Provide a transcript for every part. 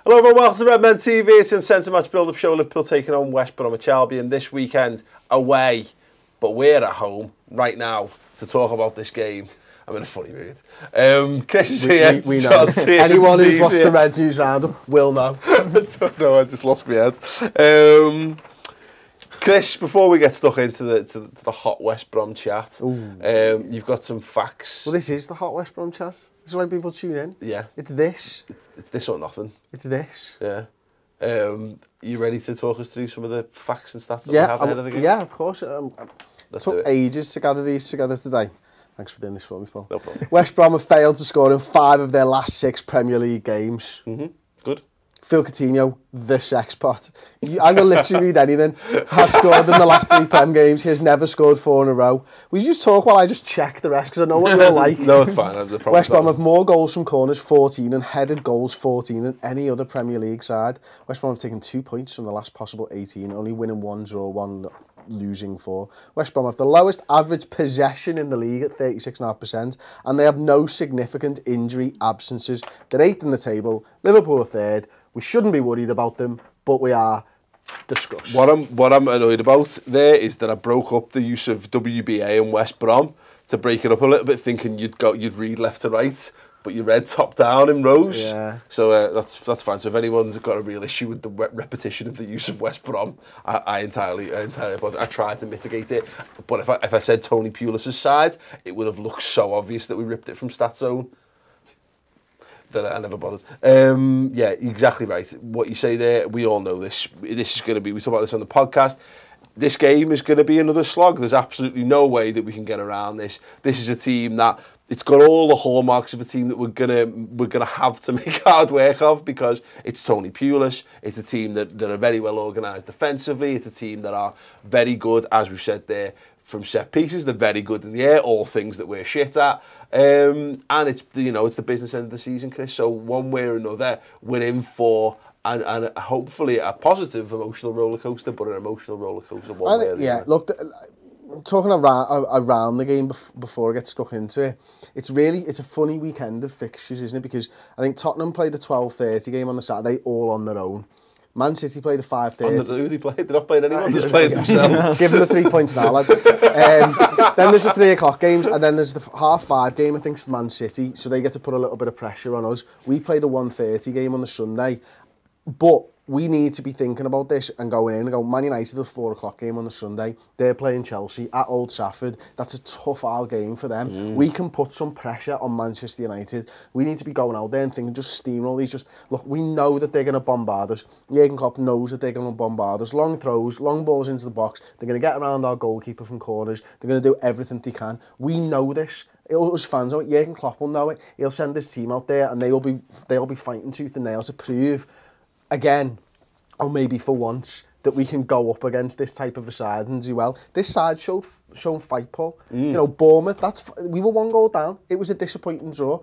Hello everyone, welcome to Redmen TV. It's an Uncensored match build-up show. Liverpool taking on West Brom Albion this weekend away. But we're at home right now to talk about this game. I'm in a funny mood. Chris is here. We know. Anyone who's watched the Reds News Roundup will know. I don't know, I just lost my head. Chris, before we get stuck into the hot West Brom chat, you've got some facts. Well, this is the hot West Brom chat. This is why people tune in. Yeah. It's this. It's this or nothing. It's this. Yeah. You ready to talk us through some of the facts and stats that we have ahead of the game? Yeah, of course. Took ages to gather these together today. Thanks for doing this for me, Paul. No problem. West Brom have failed to score in 5 of their last 6 Premier League games. Good. Phil Coutinho, the sexpot. I will literally read anything. Has scored in the last 3 Prem games. He has never scored 4 in a row. We just talk while I just check the rest because I know what you're like. No, it's fine. West Brom have more goals from corners, 14, and headed goals, 14, than any other Premier League side. West Brom have taken 2 points from the last possible 18, only winning 1 draw, 1 losing 4. West Brom have the lowest average possession in the league at 36.5%, and they have no significant injury absences. They're 8th in the table. Liverpool are 3rd. We shouldn't be worried about them, but we are. Discuss. What I'm annoyed about there is that I broke up the use of WBA and West Brom to break it up a little bit, thinking you'd read left to right, but you read top down in rows. Yeah. So that's fine. So if anyone's got a real issue with the repetition of the use of West Brom, I entirely. But I tried to mitigate it. But if I said Tony Pulis' side, it would have looked so obvious that we ripped it from StatZone that I never bothered. Yeah, exactly right. What you say there, we all know this. This is going to be, we talk about this on the podcast, this game is going to be another slog. There's absolutely no way that we can get around this. This is a team that, it's got all the hallmarks of a team that we're gonna have to make hard work of, because it's Tony Pulis. It's a team that are very well organised defensively. It's a team that are very good, as we've said there, from set pieces. They're very good in the air, all things that we're shit at. And it's, it's the business end of the season, Chris. So one way or another, we're in for and hopefully a positive emotional roller coaster, but an emotional roller coaster one way or the other. Look, talking around the game before I get stuck into it, it's a funny weekend of fixtures, isn't it? Because I think Tottenham played the 12:30 game on the Saturday all on their own. Man City played the 5:30. Who they played? They're not playing anyone. They're just playing themselves. Give them the 3 points now, lads. Then there's the 3 o'clock games, and then there's the 5:30 game. I think it's Man City, so they get to put a little bit of pressure on us. We play the 1:30 game on the Sunday, but we need to be thinking about this and going in and go, Man United, the 4 o'clock game on the Sunday. They're playing Chelsea at Old Trafford. That's a tough game for them. We can put some pressure on Manchester United. We need to be going out there and thinking, just steamroll these. Look, we know that they're going to bombard us. Jurgen Klopp knows that they're going to bombard us. Long throws, long balls into the box. They're going to get around our goalkeeper from corners. They're going to do everything they can. We know this. Us fans know it. Jurgen Klopp will know it. He'll send his team out there, and they'll be fighting tooth and nail to prove again, or maybe for once, that we can go up against this type of a side and do well. This side shown fight, Paul. You know, Bournemouth, we were 1 goal down. It was a disappointing draw,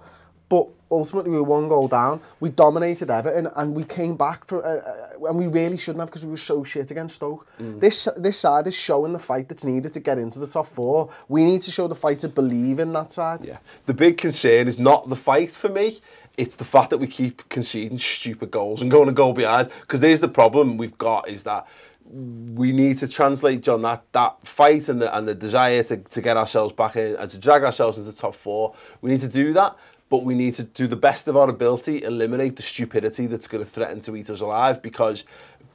but ultimately we were 1 goal down. We dominated Everton, and we came back and we really shouldn't have, because we were so shit against Stoke. This side is showing the fight that's needed to get into the top 4. We need to show the fight to believe in that side. Yeah. The big concern is not the fight for me. It's the fact that we keep conceding stupid goals and going a goal behind. Because there's the problem we've got, is that we need to translate, John, that fight and the desire to get ourselves back in and to drag ourselves into the top 4. We need to do that, but we need to do the best of our ability, eliminate the stupidity that's going to threaten to eat us alive. Because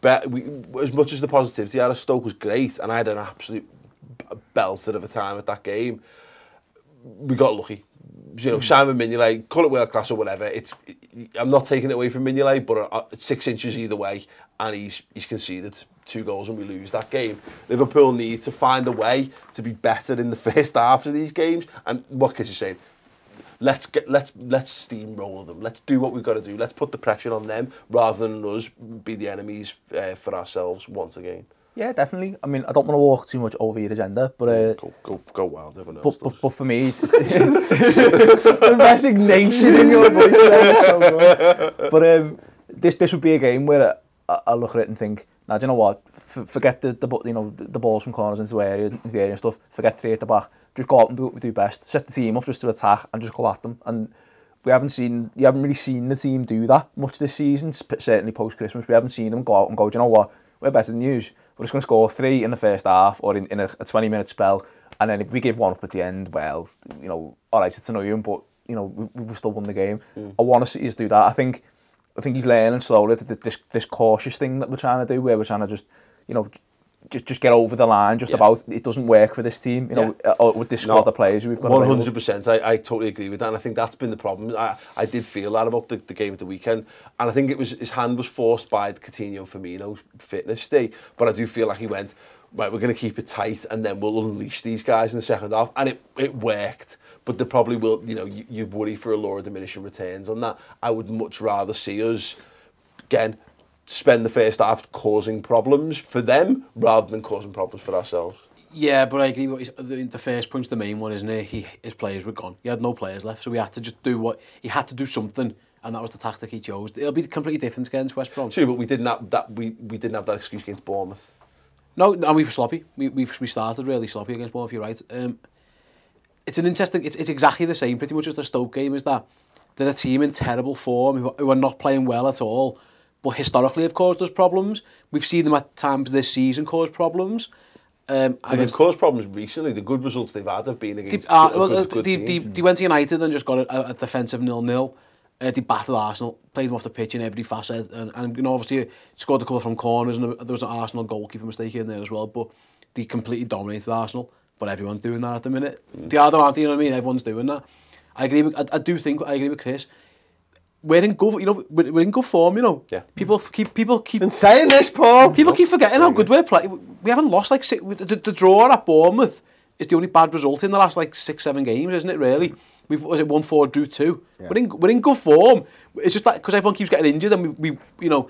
as much as the positivity out of Stoke was great, and I had an absolute belter of a time at that game, we got lucky. You know, Simon Mignolet, call it world class or whatever. I'm not taking it away from Mignolet, but 6 inches either way, and he's conceded 2 goals and we lose that game. Liverpool need to find a way to be better in the first half of these games. And what Chris is saying, let's steamroll them. Let's do what we've got to do. Let's put the pressure on them rather than us be the enemies for ourselves once again. Yeah, definitely. I mean, I don't want to walk too much over your agenda, but go wild. Everyone knows. But for me, it's the resignation in your voice there is so good. But this would be a game where I look at it and think, now, do you know what? Forget the balls from corners into the area and stuff. Forget 3 at the back. Just go out and do what we do best. Set the team up just to attack and just go at them. And you haven't really seen the team do that much this season, certainly post-Christmas. We haven't seen them go out and go, do you know what, we're better than you. We're just going to score 3 in the first half or in a 20-minute spell. And then if we give one up at the end, well, you know, all right, it's annoying, but, you know, we've still won the game. I want to see us do that. I think he's learning slowly this cautious thing that we're trying to do, where we're trying to just, you know, just get over the line about it doesn't work for this team, you know, with this squad of players we've got. 100%, I totally agree with that, and I think that's been the problem. I did feel that about the game at the weekend, and I think it was his hand was forced by the Coutinho Firmino fitness stay, but I do feel like he went, right, we're going to keep it tight and then we'll unleash these guys in the second half, and it worked. But there probably will, you know, you worry for a law of diminishing returns on that. I would much rather see us, again, spend the first half causing problems for them rather than causing problems for ourselves. Yeah, but I agree with the first point's the main one, isn't it? His players were gone. He had no players left, so he had to just he had to do something, and that was the tactic he chose. It'll be completely different against West Brom. True, but we didn't have that. We didn't have that excuse against Bournemouth. No, and we were sloppy. We started really sloppy against Bournemouth. You're right. It's an interesting. It's exactly the same, pretty much as the Stoke game. Is that they're a team in terrible form who are not playing well at all. But historically have caused us problems. We've seen them at times this season cause problems. They've caused problems recently. The good results they've had have been against good teams. They went to United and just got a defensive 0-0. They battered Arsenal, played them off the pitch in every facet, and you know, obviously scored a couple from corners, and there was an Arsenal goalkeeper mistake in there as well. But they completely dominated Arsenal. But everyone's doing that at the minute. They are, aren't they? You know what I mean? Everyone's doing that. I agree with Chris. We're in good, you know. We're in good form, you know. Yeah. People keep Been saying this, Paul. People keep forgetting how good we're playing. We haven't lost like the draw at Bournemouth is the only bad result in the last like 6-7 games, isn't it? Really, we've won 4, drew 2. Yeah. We're in good form. It's just that because everyone keeps getting injured, and we you know,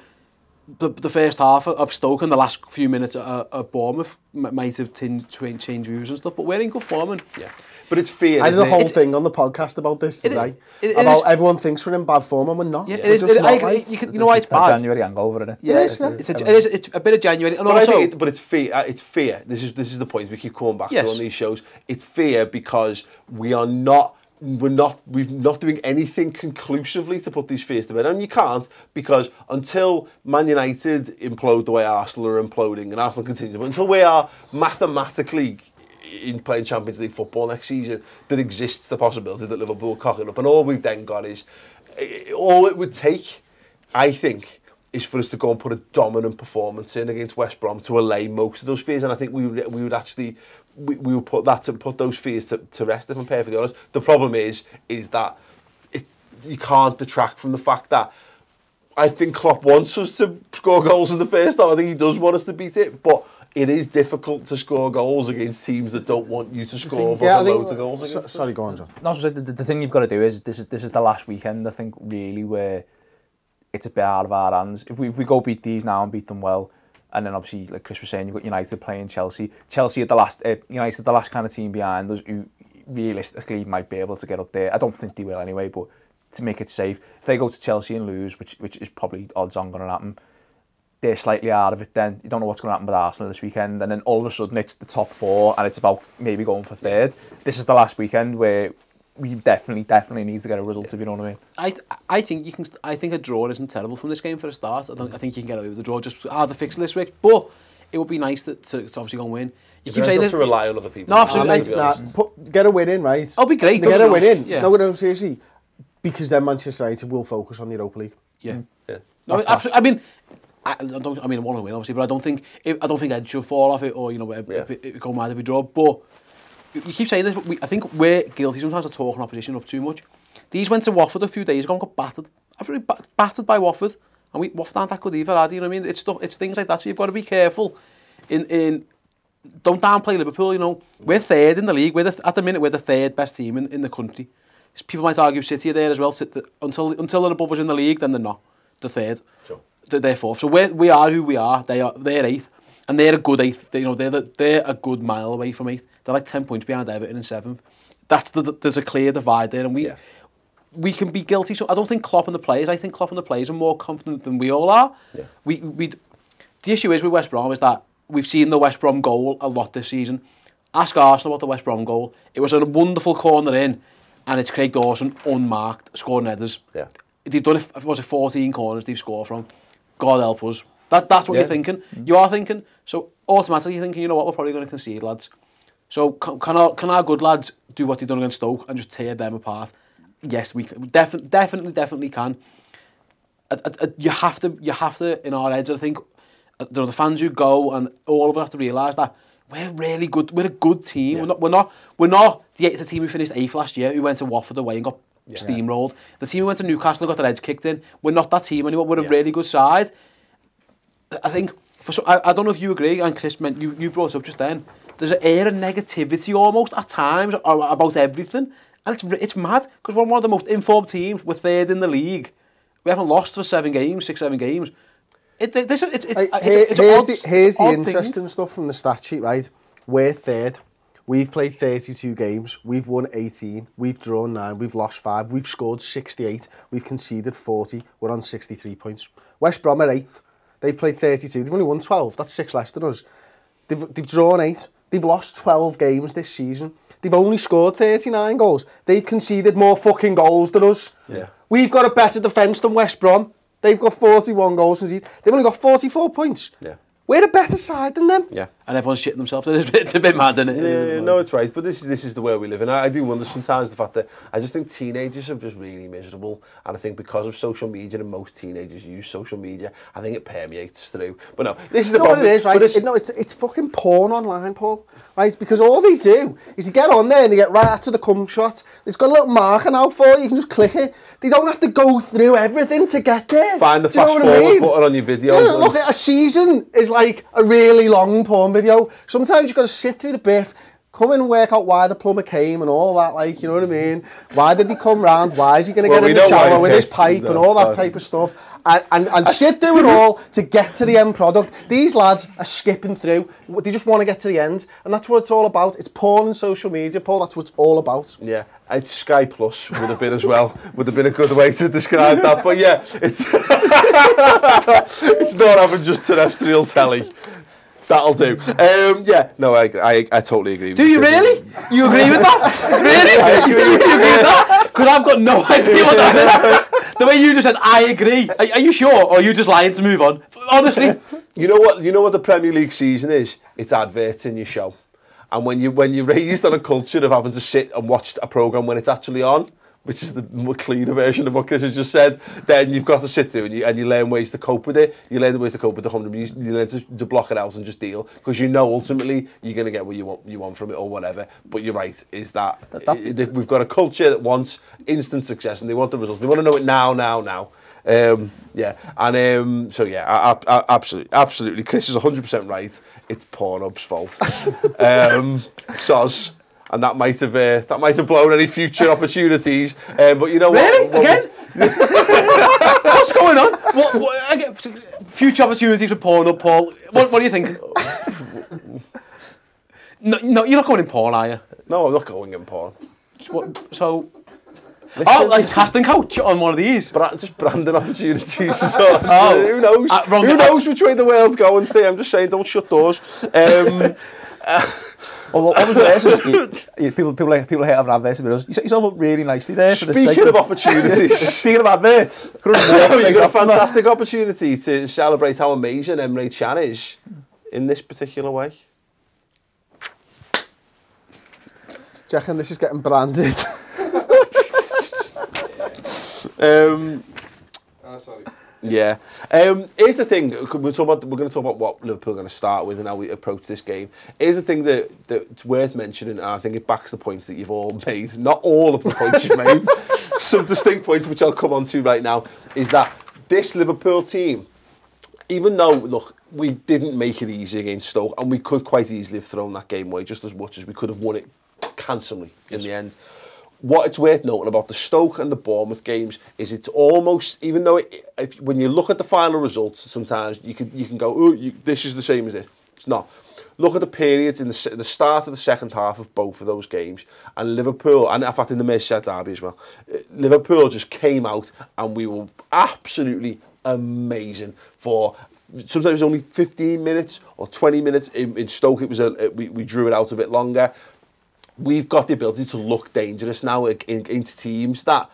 the first half of Stoke and the last few minutes of Bournemouth might have changed views and stuff. But we're in good form, and yeah. But it's fair. I did a whole thing on the podcast about this today. About everyone thinks we're in bad form and we're not. Yeah, it is. You know why it's bad? January hangover, isn't it? Yeah, it's a bit of January. And also, but it's fair. It's fair. This is the point we keep coming back to on these shows. It's fair because we're not doing anything conclusively to put these fears to bed, and you can't, because until Man United implode the way Arsenal are imploding, and Arsenal continue, but until we are mathematically in playing Champions League football next season, there exists the possibility that Liverpool will cock it up, and all we've then got is, all it would take, I think, is for us to go and put a dominant performance in against West Brom to allay most of those fears, and I think we would actually we would put those fears to rest, if I'm perfectly honest. The problem is that you can't detract from the fact that I think Klopp wants us to score goals in the first half. I think he does want us to beat it, but it is difficult to score goals against teams that don't want you to score loads of goals against. Sorry, go on, John. No, so the thing you've got to do is this is the last weekend, I think, really, where it's a bit out of our hands. If we go beat these now and beat them well, and then obviously, like Chris was saying, you've got United playing Chelsea. Chelsea at the last, United the last kind of team behind us who realistically might be able to get up there. I don't think they will anyway, but to make it safe, if they go to Chelsea and lose, which is probably odds on going to happen, they're slightly out of it then. You don't know what's going to happen with Arsenal this weekend, and then all of a sudden it's the top 4 and it's about maybe going for third. This is the last weekend where we definitely need to get a result, if you know what I mean. I think a draw isn't terrible from this game for a start. I think you can get away with the draw, just hard to fix this week, but it would be nice to obviously go and win. You keep saying this, to rely on other people. No, absolutely. Get a win in, right? It'll be great. Get a win in. Yeah. No, seriously, because then Manchester United will focus on the Europa League. Yeah. No, absolutely. I mean, I want to win obviously, but I don't think Ed should fall off it, or you know, it go mad if we draw. But you keep saying this, but I think we're guilty sometimes of talking opposition up too much. These went to Watford a few days ago and got battered. Absolutely battered by Watford, and Watford aren't that good either, are they? You know what I mean? It's things like that. So you've got to be careful. Don't downplay Liverpool. You know, we're third in the league. At the minute we're the third best team in the country. People might argue City are there as well. Until they're above us in the league, then they're not. They're third. Sure. They're fourth. So we are who we are. They're eighth, and they're a good eighth. They're a good mile away from eighth. They're like 10 points behind Everton in seventh. There's a clear divide there, and we can be guilty. So I don't think Klopp and the players. I think Klopp and the players are more confident than we all are. Yeah. The issue is with West Brom is that we've seen the West Brom goal a lot this season. Ask Arsenal about the West Brom goal. It was a wonderful corner in, and it's Craig Dawson, unmarked, scoring headers. Yeah. They've done, was it 14 corners they've scored from? God help us. That's what you're thinking. You are thinking. So automatically you're thinking, you know what, we're probably going to concede, lads. So can our good lads do what they've done against Stoke and just tear them apart? Yes, we can. Definitely can. You have to, in our heads, I think, the fans who go and all of us have to realise that we're really good. We're a good team. Yeah. We're not the team who finished 8th last year who went to Watford away and got steamrolled. The team who went to Newcastle and got their heads kicked in. We're not that team anymore. We're a really good side. I think, I don't know if you agree, and Chris, you brought it up just then, there's an air of negativity almost at times about everything. And it's mad, because we're one of the most informed teams. We're 3rd in the league. We haven't lost for 7 games, 7 games. Here's the interesting stuff from the stat sheet, right? We're 3rd. We've played 32 games. We've won 18. We've drawn 9. We've lost 5. We've scored 68. We've conceded 40. We're on 63 points. West Brom are 8th. They've played 32. They've only won 12. That's 6 less than us. They've drawn 8. They've lost 12 games this season. They've only scored 39 goals. They've conceded more fucking goals than us. Yeah. We've got a better defence than West Brom. They've got 41 goals conceded. They've only got 44 points. Yeah. We're a better side than them. Yeah. And everyone's shitting themselves. It's a bit mad, isn't it? Yeah, no, it's right. But this is the way we live. And I do wonder sometimes the fact that I just think teenagers are just really miserable. And I think because of social media, and most teenagers use social media, I think it permeates through. But no, this is the problem. What it is, right? It's fucking porn online, Paul. Right? Because all they do is you get on there and they get right to the cum shot. It's got a little marker now for you. You can just click it. They don't have to go through everything to get there. Find the fast forward button on your video. Yeah, look, a season is like a really long porn video. Sometimes you've got to sit through the biff, come in and work out why the plumber came and all that, like, you know what I mean? Why did he come round? Why is he going to get in the shower with his pipe and all that type of stuff? And sit through it all to get to the end product. These lads are skipping through. They just want to get to the end. And that's what it's all about. It's porn and social media, Paul. That's what it's all about. Yeah. It's Sky Plus would have been as well. Would have been a good way to describe that. But yeah, it's it's not having just terrestrial telly. That'll do. Yeah, no, I totally agree with you. Do you really? You agree with that? Really? You agree with that? Because I've got no idea what that is. The way you just said, I agree. Are you sure? Or are you just lying to move on? Honestly. You know what the Premier League season is? It's adverts in your show. And when you're raised on a culture of having to sit and watch a programme when it's actually on, which is the more cleaner version of what Chris has just said, then you've got to sit through and you learn ways to cope with it. You learn ways to cope with the home. You learn to block it out and just deal, because you know ultimately you're going to get what you want from it or whatever. But you're right, is that we've got a culture that wants instant success and they want the results. They want to know it now. Yeah, and so yeah, absolutely. Chris is 100% right. It's Pornhub's fault. Soz. And that might have blown any future opportunities. But you know what? Really? Again? What's going on? What future opportunities for Pornhub, Paul? What are you thinking? No, you're not going in porn, are you? No, I'm not going in porn. So. Listen, like casting coach on one of these. Just branding opportunities. Who knows? Who knows which way the world's going? Steve, I'm just saying, don't shut doors. Well, what was the people hate having adverts with us. You set yourself up really nicely there. Speaking of opportunities. Speaking of adverts. You've got a fantastic opportunity to celebrate how amazing Emre Can is in this particular way. Do you reckon this is getting branded? Sorry. Yeah. Here's the thing. We're going to talk about what Liverpool are going to start with and how we approach this game. Here's the thing that's worth mentioning, and I think it backs the points that you've all made. Not all of the points you've made. Some distinct points, which I'll come on to right now, is that this Liverpool team, even though, look, we didn't make it easy against Stoke, and we could quite easily have thrown that game away just as much as we could have won it handsomely in the end. What it's worth noting about the Stoke and the Bournemouth games is it's almost, even though when you look at the final results, sometimes you can go, oh, this is the same as it. It's not. Look at the periods in the start of the second half of both of those games, and Liverpool, and in fact in the Merseyside derby as well, Liverpool just came out and we were absolutely amazing for. Sometimes it was only 15 minutes or 20 minutes. In Stoke, it was we drew it out a bit longer. we've got the ability to look dangerous now into teams that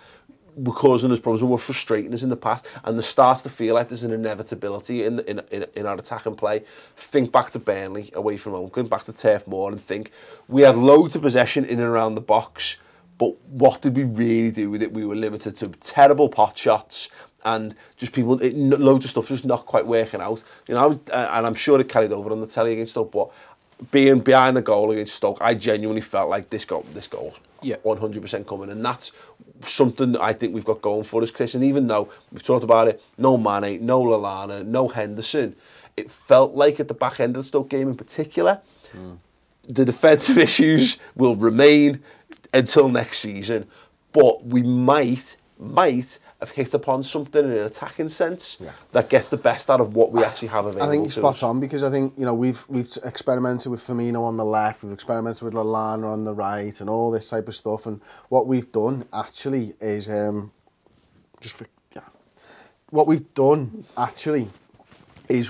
were causing us problems and were frustrating us in the past, and there starts to feel like there's an inevitability in our attack and play. Think back to Burnley away from home, think back to Turf Moor and think we had loads of possession in and around the box, but what did we really do with it? We were limited to terrible pot shots and just people, loads of stuff just not quite working out. You know, and I'm sure it carried over on the telly against Stoke, but being behind the goal against Stoke, I genuinely felt like this goal's 100% coming, and that's something that I think we've got going for us, Chris. And even though we've talked about it, no Mane, no Lallana, no Henderson, it felt like at the back end of the Stoke game in particular, the defensive issues will remain until next season, but we might have hit upon something in an attacking sense that gets the best out of what we actually have available. I think you're spot on, because I think, you know, we've experimented with Firmino on the left, we've experimented with Lallana on the right, and all this type of stuff. And what we've done actually is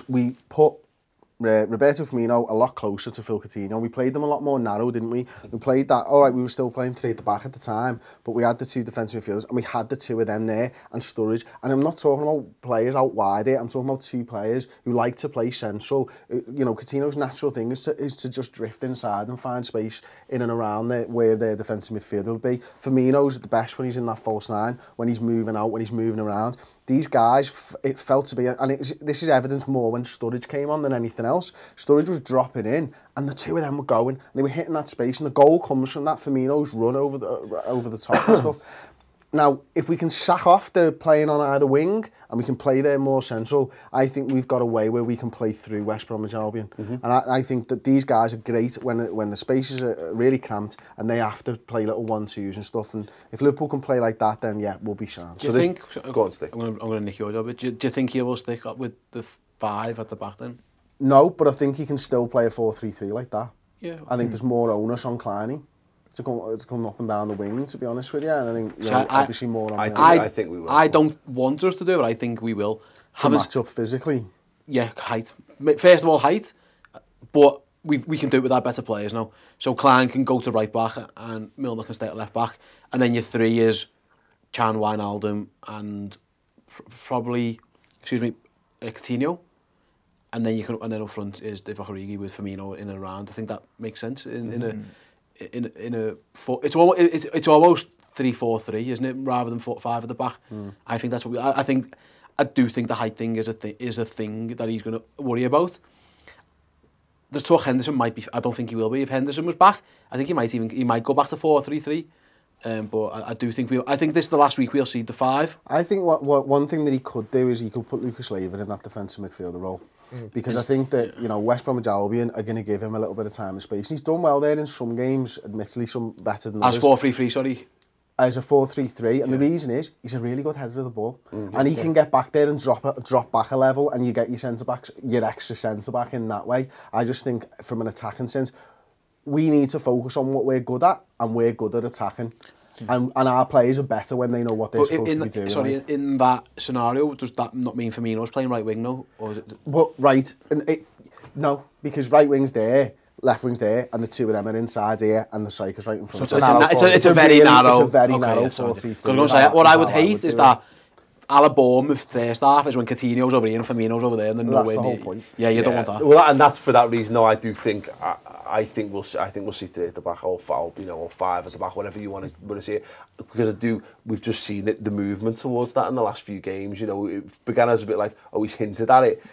we put Roberto Firmino a lot closer to Phil Coutinho. We played them a lot more narrow, didn't we? We played that, all right, we were still playing 3 at the back at the time, but we had the 2 defensive midfielders and we had the 2 of them there and Sturridge. And I'm not talking about players out wide here, I'm talking about 2 players who like to play central. You know, Coutinho's natural thing is to just drift inside and find space in and around where their defensive midfielder will be. Firmino's at the best when he's in that false 9, when he's moving out, when he's moving around. These guys, it felt to be, and this is evidence more when Sturridge came on than anything else. Sturridge was dropping in, and the 2 of them were going, and they were hitting that space, and the goal comes from that Firmino's run over the top and stuff. Now, if we can sack off the playing on either wing, and we can play there more central, I think we've got a way where we can play through West Bromwich Albion. And I think that these guys are great when the spaces are really cramped, and they have to play little 1-2s and stuff. And if Liverpool can play like that, then yeah, we'll be sound. Do you think? Go on, Stick. I'm going to nick your job. Do you think he will stick up with the 5 at the back then? No, but I think he can still play a 4-3-3 like that. Yeah. I think there's more onus on Kleiny to come up and down the wing, to be honest with you. And I think, you know, obviously more on I think we will. I don't want us to do it, but I think we will. To match up physically. Yeah, height. First of all, height. But we can do it with our better players now. So Klein can go to right back and Milner can stay at left back. And then your 3 is Chan, Wijnaldum and probably, Coutinho. And then up front is Divock Origi with Firmino in and around. I think that makes sense it's almost 3-4-3, isn't it, rather than 4-5 at the back. I think that's what I do think the height thing is a thing that he's going to worry about. There's talk Henderson might be. I don't think he will be. If Henderson was back, I think he might go back to 4-3-3. But I do think I think this is the last week we'll see the 5. I think one thing that he could do is he could put Lucas Leiva in that defensive midfielder role. Because I think that, you know, West Bromwich Albion are going to give him a little bit of time and space. And he's done well there in some games, admittedly some better than others. As 4-3-3, sorry. As a 4-3-3, and the reason is he's a really good header of the ball, and he can get back there and drop back a level, and you get your centre backs, your extra centre back in that way. I just think from an attacking sense, we need to focus on what we're good at, and we're good at attacking. And our players are better when they know what they're supposed to be doing. Sorry, in that scenario, does that not mean Firmino's playing right wing now? Or is it... Well, right. No, because right wing's there, left wing's there, and the 2 of them are inside here, and the striker's right in front. So it's a very narrow... It's a very narrow 4-3-3. What I would hate is that a Bournemouth first half is when Coutinho's over here and Firmino's over there, and then that's the whole point. Yeah, you don't want that. Well, and that's for that reason. No, I do think... I think we'll see 3 at the back, or 5, or 5 at the back, whatever you want to see it. Because we've just seen the movement towards that in the last few games. You know, it began as a bit like, he's hinted at it.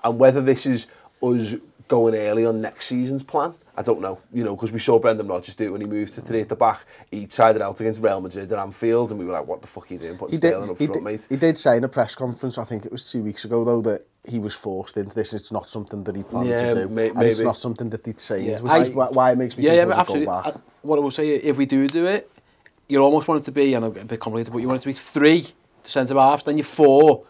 And whether this is us going early on next season's plan, I don't know. You know, because we saw Brendan Rodgers do it when he moved to 3 at the back. He tried it out against Real Madrid at Anfield, and we were like, what the fuck are you doing, putting Sterling up front, mate? He did say in a press conference, I think it was 2 weeks ago, though, that he was forced into this. It's not something that he planned to do. Maybe. And it's not something that he'd say, which is why it makes me think absolutely. Go back. What I will say, if we do it, you almost want it to be, and I'm a bit complicated, but you want it to be 3 centre-halves, then you're 4,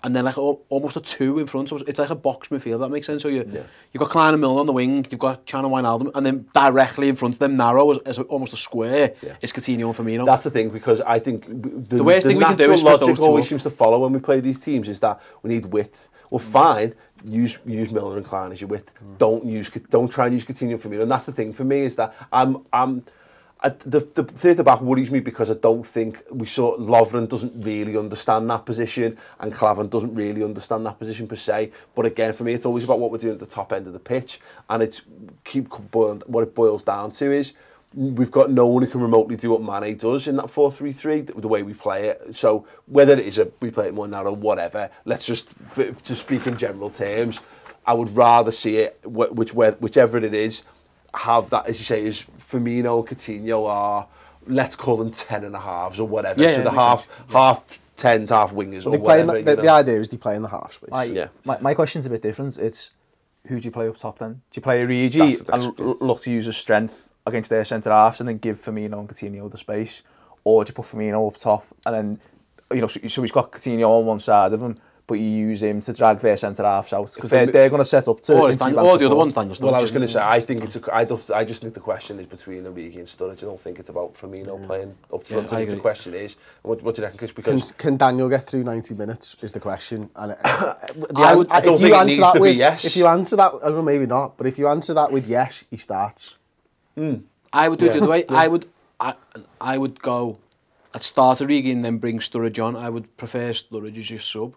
and then like almost a 2 in front. So it's like a box midfield, that makes sense. So you've got Klein and Milner on the wing, you've got Chan and Wijnaldum, and then directly in front of them, narrow as almost a square, is Coutinho and Firmino. That's the thing, because I think the worst thing we can do is split logic always seems to follow when we play these teams is that we need width. Well, fine, use Milner and Klein as your width. Don't try and use Coutinho and Firmino. And that's the thing for me, is that I'm The three at the back worries me because I don't think Lovren doesn't really understand that position and Klavan doesn't really understand that position per se. But again, for me, it's always about what we're doing at the top end of the pitch, and what it boils down to is we've got no one who can remotely do what Mane does in that 4-3-3, the way we play it. So whether it is we play it more narrow, whatever, let's just to speak in general terms, I would rather see it whichever it is. Have that, as you say, is Firmino and Coutinho are, let's call them 10.5s or whatever. Yeah, so the half 10s, half wingers or whatever. The idea is they play in the half space. My question's a bit different. It's who do you play up top then? Do you play Origi and look to use his strength against their centre halves and then give Firmino and Coutinho the space, or do you put Firmino up top and then so he's got Coutinho on one side of him, but you use him to drag their centre halves out because they're going to set up to. Or the other one's Daniel Sturridge. Well, I was going to say, I think I just think the question is between Origi and Sturridge. I don't think it's about Firmino playing up front. I think the question is, what do you reckon? Because can Daniel get through 90 minutes? Is the question. And I don't think it needs to be yes. If you answer that, well, maybe not. But if you answer that with yes, he starts. I would do it the other way. I would go. I'd start Origi and then bring Sturridge on. I would prefer Sturridge as your sub.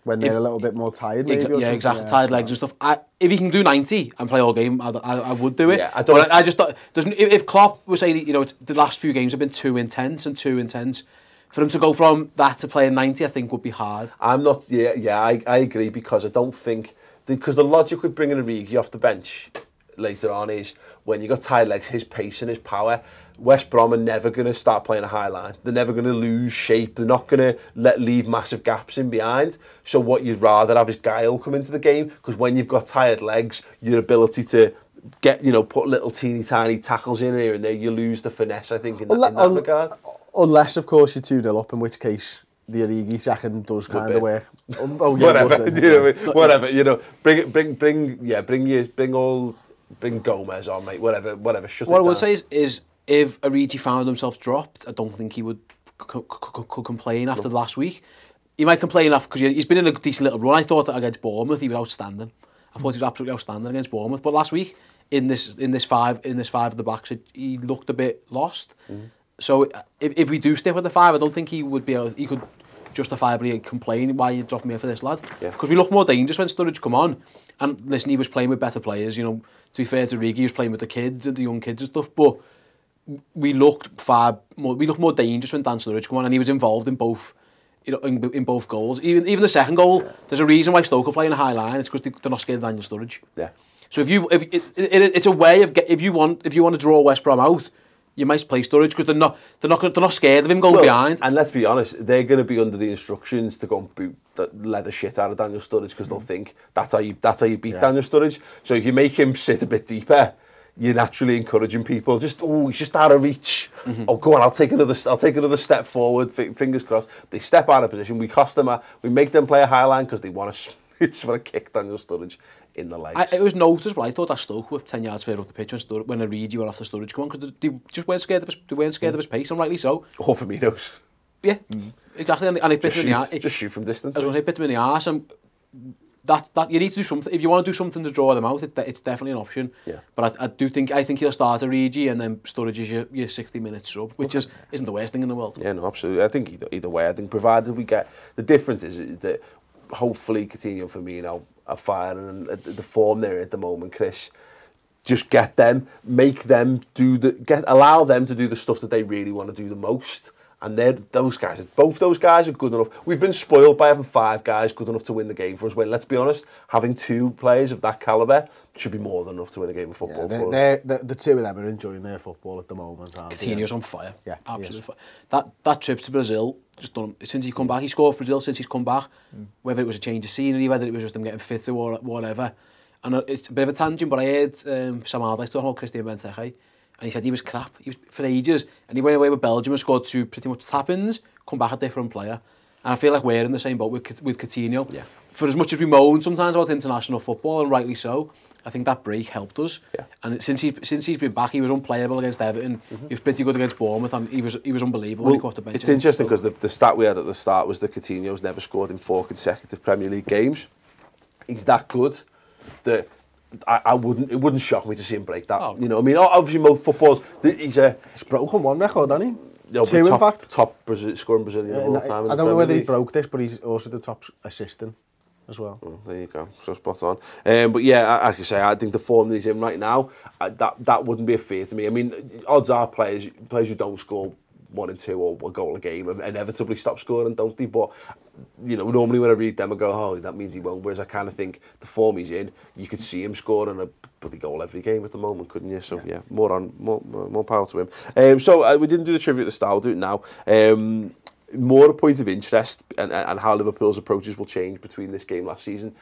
When they're a little bit more tired, maybe. Exactly. Tired legs and stuff. If he can do 90 and play all game, I would do it. Yeah, I just thought, if Klopp was saying, the last few games have been too intense, for him to go from that to playing 90, I think would be hard. I'm not. I agree because I don't think because the logic with bringing Origi off the bench later on is when you got tired legs, his pace and his power. West Brom are never going to start playing a high line. They're never going to lose shape. They're not going to leave massive gaps in behind. So what you'd rather have is guile come into the game, because when you've got tired legs, your ability to get, put little teeny tiny tackles in here and there, you lose the finesse, I think, in that regard. Unless, of course, you're 2-0 up, in which case the Origi second does kind of work. Whatever. Bring Gomez on, mate. Whatever. Shut it down. What I would say is if Origi found himself dropped, I don't think he would complain after last week. He might complain because he's been in a decent little run. I thought that against Bournemouth he was outstanding. I thought he was absolutely outstanding against Bournemouth. But last week in this five at the back, he looked a bit lost. So if we do stick with the 5, I don't think he would be able, he could justifiably complain why you dropped me for this lad. Because we looked more dangerous when Sturridge come on. And listen, he was playing with better players. To be fair to Origi, he was playing with the kids and the young kids and stuff. But we looked more dangerous when Dan Sturridge came on, and he was involved in both, in both goals. Even the second goal, there's a reason why Stoke are playing a high line. It's because they're not scared of Daniel Sturridge. Yeah. So it's a way of if you want to draw West Brom out, you might play Sturridge because they're not scared of him going behind. And let's be honest, they're going to be under the instructions to go and boot the leather shit out of Daniel Sturridge because they'll think that's how you beat Daniel Sturridge. So if you make him sit a bit deeper, you're naturally encouraging people. He's just out of reach. Oh, go on, I'll take another step forward. Fingers crossed. They step out of position. We cost them. We make them play a high line because they just want to kick Daniel Sturridge in the legs. It was noticeable. I thought that Stoke were 10 yards further up the pitch when Origi went off the Sturridge come on, because they just weren't scared of his pace, and rightly so. Or Firmino's. Yeah, exactly. And it bit him in the arse. Just shoot from distance. I was going to say, bit him in the arse, and that you need to do something. If you want to do something to draw them out, it's definitely an option. Yeah. But I think he'll start Origi and then Sturridge is your 60-minute sub, which isn't the worst thing in the world. Yeah, no, absolutely. I think either way, I think provided we get the difference is that hopefully Coutinho and Firmino are firing, and the form they're in at the moment, Chris. Just get them, allow them to do the stuff that they really want to do the most. And both those guys are good enough. We've been spoiled by having 5 guys good enough to win the game for us. When, let's be honest, having 2 players of that calibre should be more than enough to win a game of football. Yeah, the 2 of them are enjoying their football at the moment. Coutinho's on fire. Yeah, absolutely fire. That trip to Brazil, just done since he's come back. He scored for Brazil since he's come back. Whether it was a change of scenery, whether it was just them getting fitter or whatever. And it's a bit of a tangent, but I heard Sam Allardyce talking about Christian Benteke. And he said he was crap. He was for ages, and he went away with Belgium and scored 2 pretty much tap-ins. Come back a different player, and I feel like we're in the same boat with Coutinho. Yeah. For as much as we moan sometimes about international football, and rightly so, I think that break helped us. Yeah. And since he's been back, he was unplayable against Everton. He was pretty good against Bournemouth, and he was unbelievable when he got off the bench. It's interesting because the stat we had at the start was that Coutinho's never scored in 4 consecutive Premier League games. He's that good that I wouldn't. It wouldn't shock me to see him break that. Oh. You know, I mean, obviously, most footballers. He's broken one record, hasn't he? No, two, in fact. Top scoring Brazilian of all time. I don't know whether he broke this, but he's also the top assistant as well. Oh, there you go. So spot on. But yeah, like I say, I think the form that he's in right now, that wouldn't be a fear to me. I mean, odds are players who don't score 1 and 2 or a goal a game inevitably stop scoring, don't they? But you know, normally when I read them, I go, oh, that means he won't. Whereas I kind of think the form he's in, you could see him scoring a bloody goal every game at the moment, couldn't you? So yeah, more power to him. So we didn't do the trivia at the start. We'll do it now. More a point of interest and how Liverpool's approaches will change between this game last season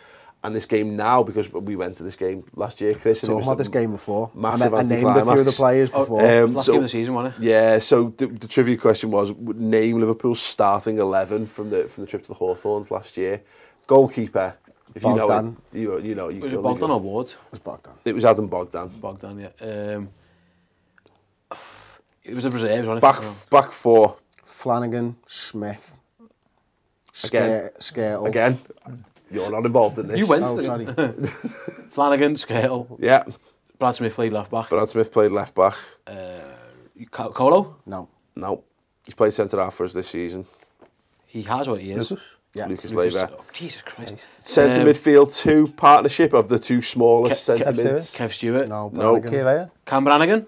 and this game now, because we went to this game last year, Chris. Talking about this game before. Massive I named a few of the players before. It was last game of the season, wasn't it? Yeah, so the trivia question was, name Liverpool's starting 11 from the trip to the Hawthorns last year. Goalkeeper, if Bogdan. you know. Was it Bogdan or Ward? It was Bogdan. It was Adam Bogdan. Bogdan, yeah. It was a reserve, wasn't it? Back four. Flanagan, Smith, Skirtle. Again. You're not involved in this. You went. Oh, sorry. Flanagan, Skirtle. Yeah. Brad Smith played left back. Colo? No. He's played centre half for us this season. He has what he is. Lucas Leiva. Oh, Jesus Christ. Centre midfield 2 partnership of the 2 smallest centre mids. Kev Stewart. No. Cam Brannigan.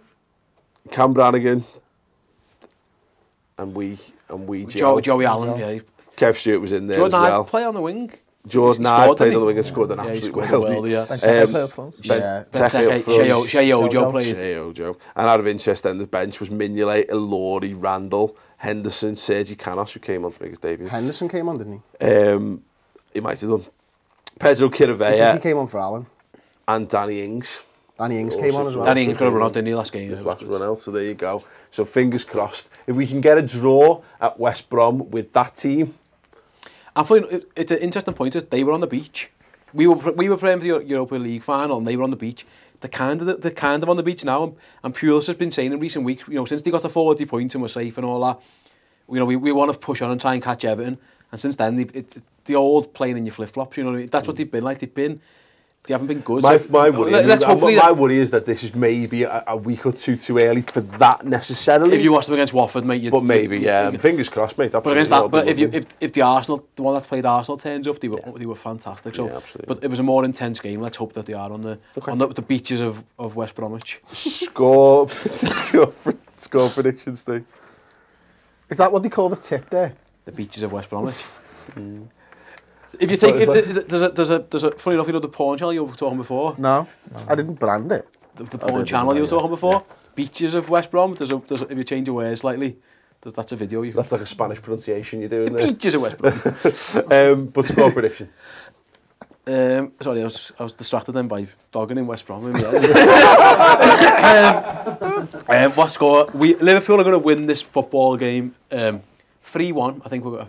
And Joey Allen. Yeah. Kev Stewart was in there Jordan as well. Play on the wing. Jordan Hyde played on the wing and scored an absolute Benteke worldie. up front. Shea Ojo played. Shea Ojo. And out of interest then, the bench was Mignolet, Ilori, Randall, Henderson, Sergi Canos, who came on to make his debut. Henderson came on, didn't he? He might have done. Pedro Chirivella. I think he came on for Alan. And Danny Ings. Danny Ings came on as well. Danny Ings could have run out, didn't he, last game? Last run out, so there you go. So fingers crossed. If we can get a draw at West Brom with that team. I thought it's an interesting point is they were on the beach. We were playing for the Europa League final and they were on the beach. They're kind of on the beach now, and Pulis has been saying in recent weeks, you know, since they got to 40 points and were safe and all that, you know, we want to push on and try and catch Everton. And since then, the old playing in your flip-flops, you know what I mean? That's what they've been like. They haven't been good. My worry is that this is maybe a week or two too early for that necessarily. If you watch them against Watford, mate. But maybe, yeah. Fingers crossed, mate. But against that, but if the one that played Arsenal turns up, they were fantastic. So, yeah, but it was a more intense game. Let's hope that they are on the beaches of West Bromwich. Score predictions, Steve. Is that what they call the tip there? The beaches of West Bromwich. If you take, there's a funny enough, you know the porn channel you were talking before. No, I didn't brand it. The porn channel you were talking before. Beaches of West Brom. There's if you change your words slightly, that's a video. That's like a Spanish pronunciation you're doing there. Beaches of West Brom. But score prediction. Sorry, I was distracted then by dogging in West Brom. What score? Liverpool are going to win this football game 3-1. I think we're.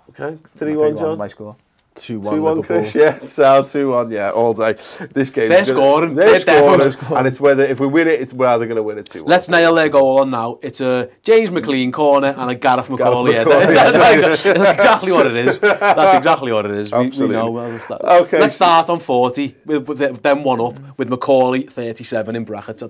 Okay, 3-1, John. My score. 2-1, Chris, yeah. So 2-1, yeah, all day. This game. They're scoring. And it's whether, if we win it, we're either going to win it 2-1. Let's nail their goal on now. It's a James McLean corner and a Gareth McCauley. That's exactly what it is. That's exactly what it is. We know. Okay. Let's start on 40, with them one up, with McCauley 37 in brackets.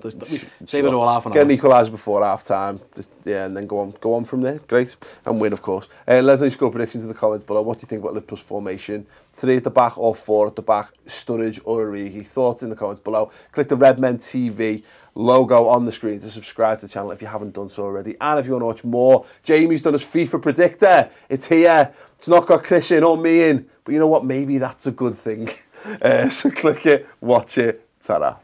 Save us all half an hour. Get an equaliser before half-time. Yeah, and then go on from there. Great. And win, of course. Leslie, score predictions in the comments below. What do you think about Liverpool's formation? 3 at the back or 4 at the back, Sturridge or Origi. Thoughts in the comments below. Click the Redmen TV logo on the screen to subscribe to the channel if you haven't done so already. And if you want to watch more, Jamie's done his FIFA predictor. It's here. It's not got Chris in or me in. But you know what? Maybe that's a good thing. So click it, watch it. Ta-da.